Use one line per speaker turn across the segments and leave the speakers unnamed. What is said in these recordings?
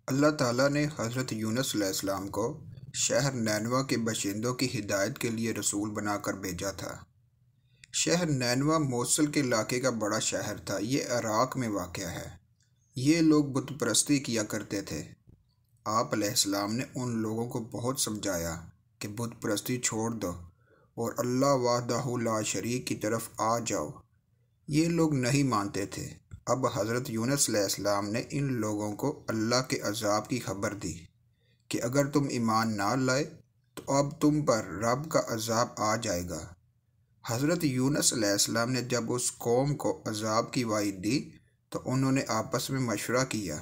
اللہ تعالیٰ نے حضرت یونس علیہ السلام کو شہر نینوا کے باشندوں کی ہدایت کے لیے رسول بنا کر بھیجا تھا۔ شہر نینوا موصل کے علاقے کا بڑا شہر تھا۔ یہ عراق میں واقع ہے۔ یہ لوگ بت پرستی کیا کرتے تھے۔ آپ علیہ السلام نے ان لوگوں کو بہت سمجھایا کہ بت پرستی چھوڑ دو اور اللہ وحدہ لا شریک کی طرف آ جاؤ۔ یہ لوگ نہیں مانتے تھے۔ اب حضرت یونس علیہ السلام نے ان لوگوں کو اللہ کے عذاب کی خبر دی کہ اگر تم ایمان نہ لائے تو اب تم پر رب کا عذاب آ جائے گا۔ حضرت یونس علیہ السلام نے جب اس قوم کو عذاب کی وعید دی تو انہوں نے آپس میں مشورہ کیا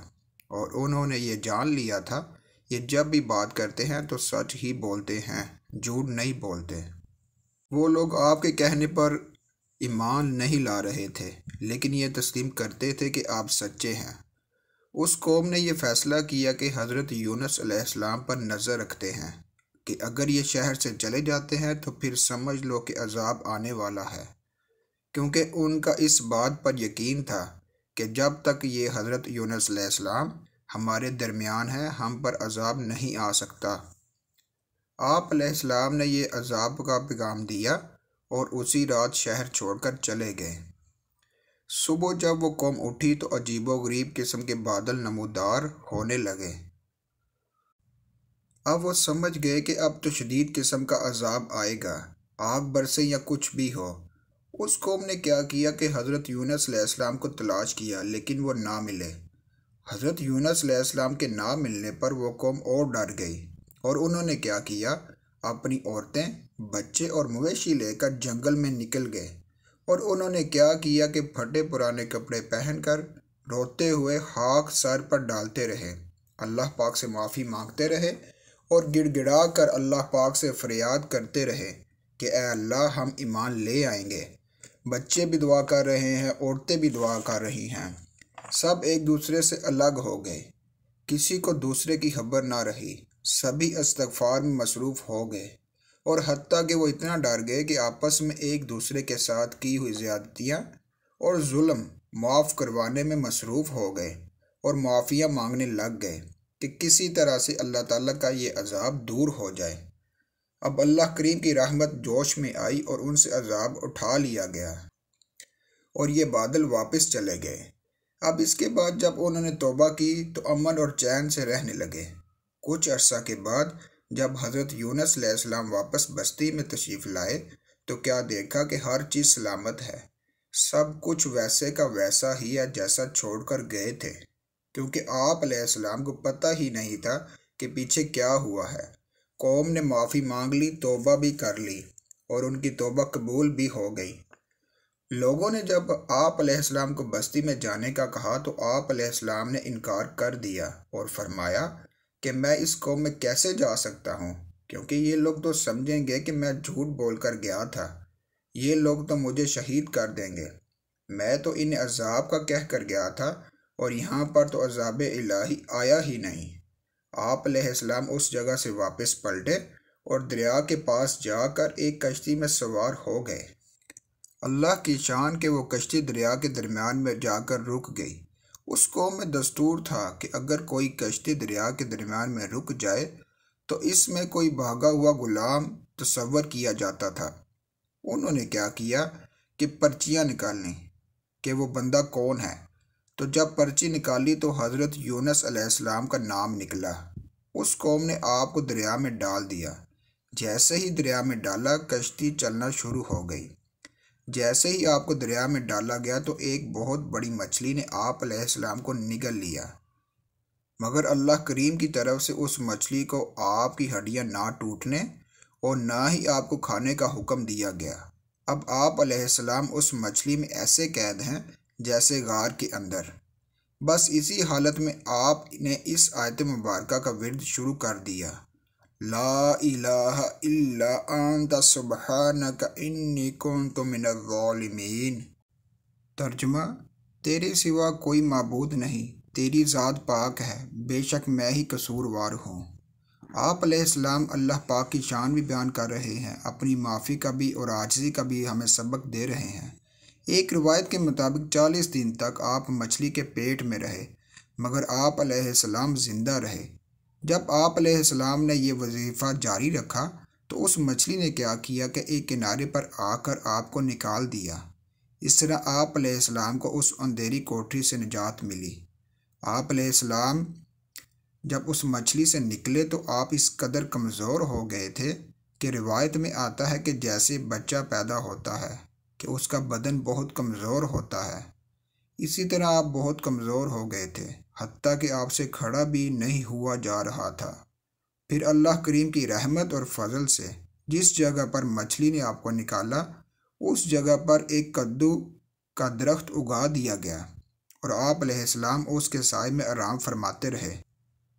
اور انہوں نے یہ جان لیا تھا یہ جب بھی بات کرتے ہیں تو سچ ہی بولتے ہیں، جھوٹ نہیں بولتے۔ وہ لوگ آپ کے کہنے پر ایمان نہیں لا رہے تھے لیکن یہ تسلیم کرتے تھے کہ آپ سچے ہیں۔ اس قوم نے یہ فیصلہ کیا کہ حضرت یونس علیہ السلام پر نظر رکھتے ہیں کہ اگر یہ شہر سے چلے جاتے ہیں تو پھر سمجھ لو کہ عذاب آنے والا ہے، کیونکہ ان کا اس بات پر یقین تھا کہ جب تک یہ حضرت یونس علیہ السلام ہمارے درمیان ہے ہم پر عذاب نہیں آ سکتا۔ آپ علیہ السلام نے یہ عذاب کا پیغام دیا اور اسی رات شہر چھوڑ کر چلے گئے۔ صبح جب وہ قوم اٹھی تو عجیب و غریب قسم کے بادل نمودار ہونے لگے۔ اب وہ سمجھ گئے کہ اب تو شدید قسم کا عذاب آئے گا، آگ برسے یا کچھ بھی ہو۔ اس قوم نے کیا کیا کہ حضرت یونس علیہ السلام کو تلاش کیا لیکن وہ نہ ملے۔ حضرت یونس علیہ السلام کے نہ ملنے پر وہ قوم اور ڈر گئی اور انہوں نے کیا کیا، اپنی عورتیں، بچے اور مویشی لے کر جنگل میں نکل گئے اور انہوں نے کیا کیا کہ پھٹے پرانے کپڑے پہن کر روتے ہوئے خاک سر پر ڈالتے رہے، اللہ پاک سے معافی مانگتے رہے اور گڑ گڑا کر اللہ پاک سے فریاد کرتے رہے کہ اے اللہ ہم ایمان لے آئیں گے۔ بچے بھی دعا کر رہے ہیں، عورتیں بھی دعا کر رہی ہیں۔ سب ایک دوسرے سے الگ ہو گئے، کسی کو دوسرے کی خبر نہ رہی، سبھی استغفار میں مصروف ہو گئے اور حتیٰ کہ وہ اتنا ڈر گئے کہ آپس میں ایک دوسرے کے ساتھ کی ہوئی زیادتیاں اور ظلم معاف کروانے میں مصروف ہو گئے اور معافیاں مانگنے لگ گئے کہ کسی طرح سے اللہ تعالیٰ کا یہ عذاب دور ہو جائے۔ اب اللہ کریم کی رحمت جوش میں آئی اور ان سے عذاب اٹھا لیا گیا اور یہ بادل واپس چلے گئے۔ اب اس کے بعد جب انہوں نے توبہ کی تو امن اور چین سے رہنے لگے۔ کچھ عرصہ کے بعد جب حضرت یونس علیہ السلام واپس بستی میں تشریف لائے تو کیا دیکھا کہ ہر چیز سلامت ہے، سب کچھ ویسے کا ویسا ہی ہے جیسا چھوڑ کر گئے تھے، کیونکہ آپ علیہ السلام کو پتہ ہی نہیں تھا کہ پیچھے کیا ہوا ہے۔ قوم نے معافی مانگ لی، توبہ بھی کر لی اور ان کی توبہ قبول بھی ہو گئی۔ لوگوں نے جب آپ علیہ السلام کو بستی میں جانے کا کہا تو آپ علیہ السلام نے انکار کر دیا اور فرمایا کہ میں اس قوم میں کیسے جا سکتا ہوں، کیونکہ یہ لوگ تو سمجھیں گے کہ میں جھوٹ بول کر گیا تھا، یہ لوگ تو مجھے شہید کر دیں گے۔ میں تو انہیں عذاب کا کہہ کر گیا تھا اور یہاں پر تو عذاب الہی آیا ہی نہیں۔ آپ علیہ السلام اس جگہ سے واپس پلٹے اور دریا کے پاس جا کر ایک کشتی میں سوار ہو گئے۔ اللہ کی شان کہ وہ کشتی دریا کے درمیان میں جا کر رک گئی۔ اس قوم میں دستور تھا کہ اگر کوئی کشتی دریا کے درمیان میں رک جائے تو اس میں کوئی بھاگا ہوا غلام تصور کیا جاتا تھا۔ انہوں نے کیا کیا کہ پرچیاں نکالیں کہ وہ بندہ کون ہے، تو جب پرچی نکالی تو حضرت یونس علیہ السلام کا نام نکلا۔ اس قوم نے آپ کو دریا میں ڈال دیا۔ جیسے ہی دریا میں ڈالا کشتی چلنا شروع ہو گئی۔ جیسے ہی آپ کو دریا میں ڈالا گیا تو ایک بہت بڑی مچھلی نے آپ علیہ السلام کو نگل لیا، مگر اللہ کریم کی طرف سے اس مچھلی کو آپ کی ہڈیاں نہ ٹوٹنے اور نہ ہی آپ کو کھانے کا حکم دیا گیا۔ اب آپ علیہ السلام اس مچھلی میں ایسے قید ہیں جیسے غار کے اندر۔ بس اسی حالت میں آپ نے اس آیت مبارکہ کا ورد شروع کر دیا، لا الہ الا انت سبحانک انی کنت من الظالمین۔ ترجمہ: تیرے سوا کوئی معبود نہیں، تیری ذات پاک ہے، بے شک میں ہی قصوروار ہوں۔ آپ علیہ السلام اللہ پاک کی شان بھی بیان کر رہے ہیں، اپنی معافی کا بھی اور عاجزی کا بھی ہمیں سبق دے رہے ہیں۔ ایک روایت کے مطابق 40 دن تک آپ مچھلی کے پیٹ میں رہے، مگر آپ علیہ السلام زندہ رہے۔ جب آپ علیہ السلام نے یہ وظیفہ جاری رکھا تو اس مچھلی نے کیا کیا کہ ایک کنارے پر آ کر آپ کو نکال دیا۔ اس طرح آپ علیہ السلام کو اس اندھیری کوٹری سے نجات ملی۔ آپ علیہ السلام جب اس مچھلی سے نکلے تو آپ اس قدر کمزور ہو گئے تھے کہ روایت میں آتا ہے کہ جیسے بچہ پیدا ہوتا ہے کہ اس کا بدن بہت کمزور ہوتا ہے، اسی طرح آپ بہت کمزور ہو گئے تھے، حتیٰ کہ آپ سے کھڑا بھی نہیں ہوا جا رہا تھا۔ پھر اللہ کریم کی رحمت اور فضل سے جس جگہ پر مچھلی نے آپ کو نکالا اس جگہ پر ایک کدو کا درخت اگا دیا گیا اور آپ علیہ السلام اس کے سائے میں آرام فرماتے رہے۔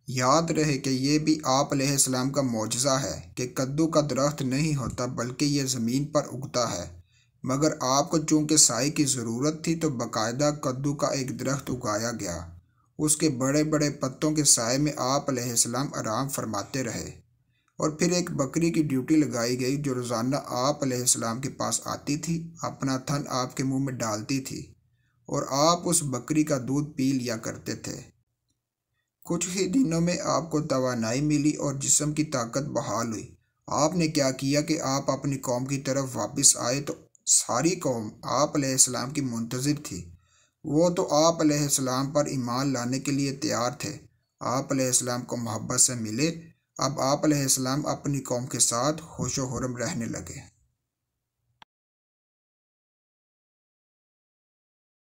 یاد رہے کہ یہ بھی آپ علیہ السلام کا معجزہ ہے کہ کدو کا درخت نہیں ہوتا بلکہ یہ زمین پر اگتا ہے، مگر آپ کو چونکہ سائے کی ضرورت تھی تو باقاعدہ کدو کا ایک درخت اگایا گیا۔ اس کے بڑے بڑے پتوں کے سائے میں آپ علیہ السلام آرام فرماتے رہے، اور پھر ایک بکری کی ڈیوٹی لگائی گئی جو روزانہ آپ علیہ السلام کے پاس آتی تھی، اپنا تھن آپ کے منہ میں ڈالتی تھی اور آپ اس بکری کا دودھ پی لیا کرتے تھے۔ کچھ ہی دنوں میں آپ کو توانائی ملی اور جسم کی طاقت بحال ہوئی۔ آپ نے کیا کیا کہ آپ اپنی قوم کی طرف واپس آئے تو ساری قوم آپ علیہ السلام کی منتظر تھی۔ وہ تو آپ علیہ السلام پر ایمان لانے کے لیے تیار تھے، آپ علیہ السلام کو محبت سے ملے۔ اب آپ علیہ السلام اپنی قوم کے ساتھ خوش و خرم رہنے لگے۔